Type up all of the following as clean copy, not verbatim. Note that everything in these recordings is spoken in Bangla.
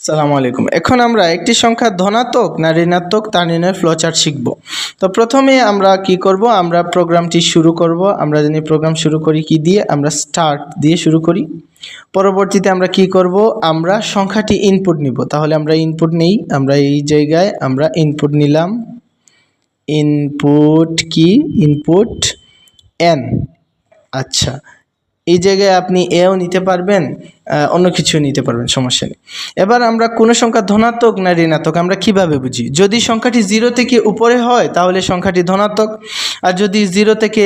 আসসালামু আলাইকুম। এখন আমরা একটি সংখ্যা ধনাত্মক না ঋণাত্মক তা নির্ণয়ের ফ্লোচার্ট শিখব। তো প্রথমে আমরা কি করব, আমরা প্রোগ্রামটি শুরু করব। আমরা জানি প্রোগ্রাম শুরু করি কি দিয়ে, আমরা স্টার্ট দিয়ে শুরু করি। পরবর্তীতে আমরা কি করব, আমরা সংখ্যাটি ইনপুট নিব। তাহলে আমরা ইনপুট নেই, আমরা এই জায়গায় আমরা ইনপুট নিলাম। ইনপুট কি, ইনপুট n। আচ্ছা, এই জায়গায় আপনি এও নিতে পারবেন, অন্য কিছু নিতে পারবেন, সমস্যা নেই। এবার আমরা কোনো সংখ্যা ধনাত্মক না ঋণাত্মক আমরা কিভাবে বুঝি? যদি সংখ্যাটি 0 থেকে উপরে হয় তাহলে সংখ্যাটি ধনাত্মক, আর যদি 0 থেকে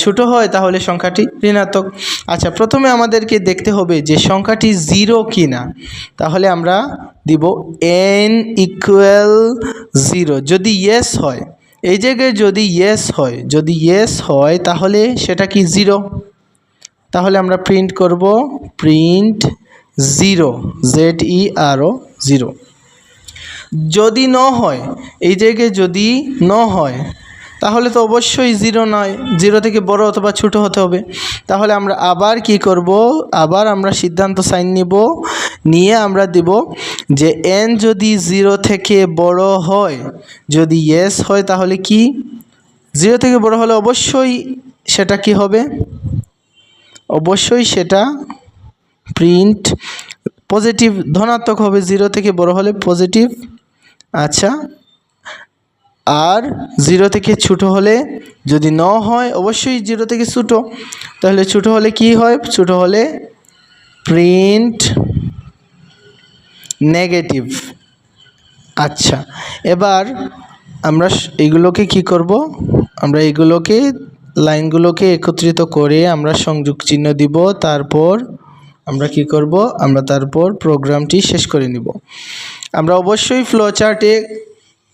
ছোট হয় তাহলে সংখ্যাটি ঋণাত্মক। আচ্ছা, প্রথমে আমাদেরকে দেখতে হবে যে সংখ্যাটি 0 কি না। তাহলে আমরা দিব n = 0। যদি ইয়েস হয়, এই জায়গায় যদি ইয়েস হয় তাহলে সেটা কি 0। তাহলে আমরা প্রিন্ট করব প্রিন্ট 0, ZERO। যদি ন হয়, এই জায়গায় যদি ন হয় তাহলে তো অবশ্যই 0 নয়, 0 থেকে বড় অথবা ছোট হতে হবে। তাহলে আমরা আবার কি করব, আবার আমরা সিদ্ধান্ত সাইন নিয়ে আমরা দেব যে n যদি 0 থেকে বড় হয়, যদি ইয়েস হয় তাহলে কি 0 থেকে বড় হলে অবশ্যই সেটা কি হবে, অবশ্যই সেটা প্রিন্ট পজিটিভ, ধনাত্মক হবে। 0 থেকে বড় হলে পজিটিভ। আচ্ছা, আর 0 থেকে ছোট হলে, যদি ন হয় অবশ্যই 0 থেকে ছোট, তাহলে ছোট হলে কি হয়, ছোট হলে প্রিন্ট নেগেটিভ। আচ্ছা, এবার আমরা এইগুলোকে কি করব, আমরা এইগুলোকে লাইনগুলোকে একত্রিত করে আমরা সংযোগ চিহ্ন দিব। তারপর আমরা কি করব, আমরা তারপর প্রোগ্রামটি শেষ করে নিব। আমরা অবশ্যই ফ্লোচার্টে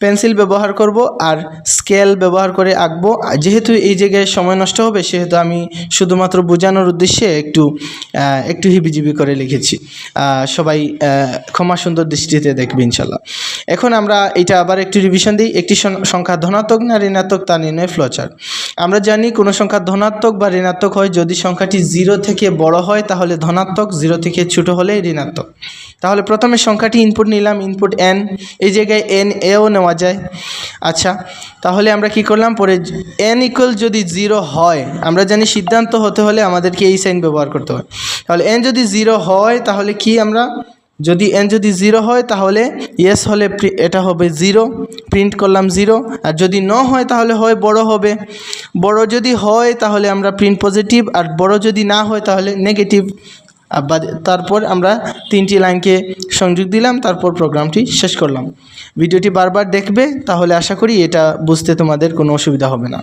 পেন্সিল ব্যবহার করব আর স্কেল ব্যবহার করে আঁকবো। যেহেতু এই জায়গায় সময় নষ্ট হবে, সেহেতু আমি শুধুমাত্র বোঝানোর উদ্দেশ্যে একটু হিবিজিবি করে লিখেছি। সবাই ক্ষমা সুন্দর দৃষ্টিতে দেখবে ইনশাল্লাহ। এখন আমরা এটা আবার একটু রিভিশন দিই। একটি সংখ্যা ধনাত্মক না ঋণাত্মক তা নির্ণয় ফ্লোচার্ট। আমরা জানি কোনো সংখ্যা ধনাত্মক বা ঋণাত্মক হয় যদি সংখ্যাটি 0 থেকে বড় হয় তাহলে ধনাত্মক, 0 থেকে ছোট হলে ঋণাত্মক। তাহলে প্রথমে সংখ্যাটি ইনপুট নিলাম, ইনপুট n, এই জায়গায় n এও নেওয়া যায়। আচ্ছা, তাহলে আমরা কি করলাম, পরে n = যদি 0 হয়, আমরা জানি সিদ্ধান্ত হতে হলে আমাদেরকে এই সাইন ব্যবহার করতে হয়। তাহলে n যদি 0 হয় তাহলে কি, আমরা যদি n যদি 0 হয় তাহলে ইয়েস হলে এটা হবে 0, প্রিন্ট করলাম 0। আর যদি ন হয় তাহলে হয় বড় হবে, বড় যদি হয় তাহলে আমরা প্রিন্ট পজিটিভ, আর বড় যদি না হয় তাহলে নেগেটিভ। তারপর আমরা 3টি লাইনকে সংযোগ দিলাম, তারপর প্রোগ্রামটি শেষ করলাম। ভিডিওটি বারবার দেখবে, তাহলে আশা করি এটা বুঝতে তোমাদের কোনো অসুবিধা হবে না।